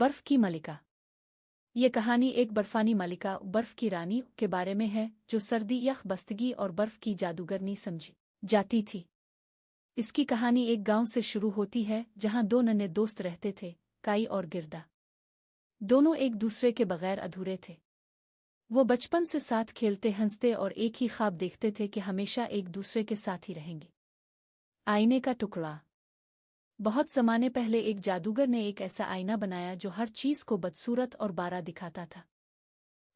बर्फ की मलिका। ये कहानी एक बर्फानी मलिका बर्फ की रानी के बारे में है जो सर्दी यख बस्तगी और बर्फ की जादूगरनी समझी जाती थी। इसकी कहानी एक गांव से शुरू होती है जहां दो नन्हे दोस्त रहते थे, काई और गिरदा। दोनों एक दूसरे के बगैर अधूरे थे। वो बचपन से साथ खेलते हंसते और एक ही ख्वाब देखते थे कि हमेशा एक दूसरे के साथ ही रहेंगे। आईने का टुकड़ा। बहुत ज़माने पहले एक जादूगर ने एक ऐसा आईना बनाया जो हर चीज़ को बदसूरत और बारा दिखाता था।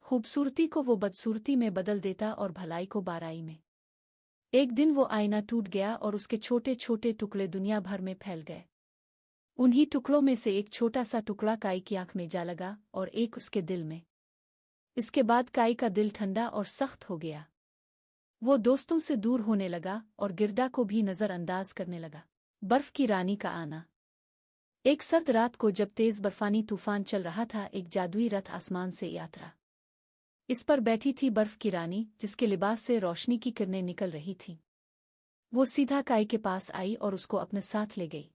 खूबसूरती को वो बदसूरती में बदल देता और भलाई को बाराई में। एक दिन वो आईना टूट गया और उसके छोटे छोटे टुकड़े दुनिया भर में फैल गए। उन्हीं टुकड़ों में से एक छोटा सा टुकड़ा काई की आंख में जा लगा और एक उसके दिल में। इसके बाद काई का दिल ठंडा और सख्त हो गया। वो दोस्तों से दूर होने लगा और गिरदा को भी नज़रअंदाज करने लगा। बर्फ की रानी का आना। एक सर्द रात को जब तेज बर्फानी तूफान चल रहा था, एक जादुई रथ आसमान से यात्रा। इस पर बैठी थी बर्फ की रानी, जिसके लिबास से रोशनी की किरणें निकल रही थीं। वो सीधा काई के पास आई और उसको अपने साथ ले गई।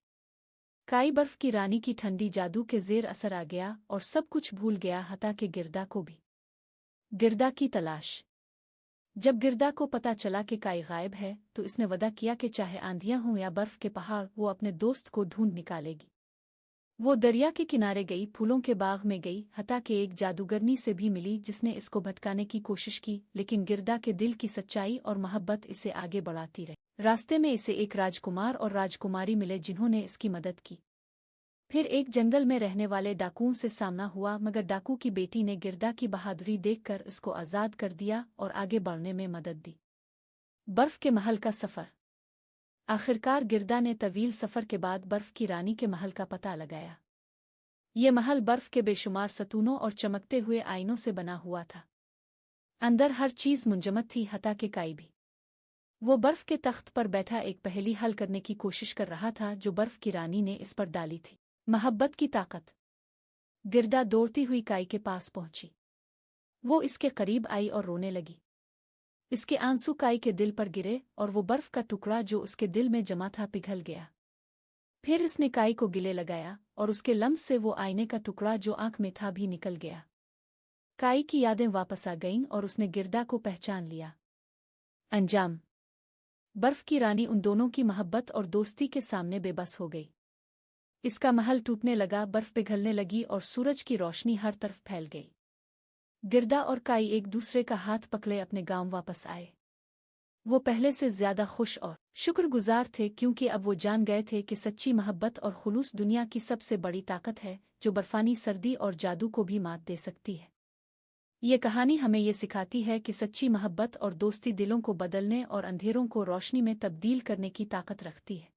काई बर्फ की रानी की ठंडी जादू के जेर असर आ गया और सब कुछ भूल गया, हता के गिरदा को भी। गिरदा की तलाश। जब गिरदा को पता चला कि काई गायब है तो इसने वदा किया कि चाहे आंधियां हों या बर्फ के पहाड़, वो अपने दोस्त को ढूंढ निकालेगी। वो दरिया के किनारे गई, फूलों के बाग में गई, हता के एक जादूगरनी से भी मिली जिसने इसको भटकाने की कोशिश की, लेकिन गिरदा के दिल की सच्चाई और मोहब्बत इसे आगे बढ़ाती रही। रास्ते में इसे एक राजकुमार और राजकुमारी मिले जिन्होंने इसकी मदद की। फिर एक जंगल में रहने वाले डाकुओं से सामना हुआ, मगर डाकू की बेटी ने गिरदा की बहादुरी देखकर इसको आज़ाद कर दिया और आगे बढ़ने में मदद दी। बर्फ के महल का सफ़र। आखिरकार गिरदा ने तवील सफ़र के बाद बर्फ की रानी के महल का पता लगाया। ये महल बर्फ के बेशुमार सतूनों और चमकते हुए आईनों से बना हुआ था। अंदर हर चीज़ मुंजमद थी, हता के काई भी। वो बर्फ के तख्त पर बैठा एक पहेली हल करने की कोशिश कर रहा था जो बर्फ की रानी ने इस पर डाली थी। मोहब्बत की ताकत। गिरदा दौड़ती हुई काई के पास पहुंची। वो इसके करीब आई और रोने लगी। इसके आंसू काई के दिल पर गिरे और वो बर्फ का टुकड़ा जो उसके दिल में जमा था पिघल गया। फिर इसने काई को गले लगाया और उसके लम्स से वो आईने का टुकड़ा जो आंख में था भी निकल गया। काई की यादें वापस आ गईं और उसने गिरदा को पहचान लिया। अंजाम। बर्फ की रानी उन दोनों की मोहब्बत और दोस्ती के सामने बेबस हो गई। इसका महल टूटने लगा, बर्फ पिघलने लगी और सूरज की रोशनी हर तरफ फैल गई। गिरदा और काई एक दूसरे का हाथ पकड़े अपने गांव वापस आए। वो पहले से ज्यादा खुश और शुक्रगुजार थे क्योंकि अब वो जान गए थे कि सच्ची मोहब्बत और खुलूस दुनिया की सबसे बड़ी ताकत है जो बर्फानी सर्दी और जादू को भी मात दे सकती है। ये कहानी हमें ये सिखाती है कि सच्ची मोहब्बत और दोस्ती दिलों को बदलने और अंधेरों को रोशनी में तब्दील करने की ताकत रखती है।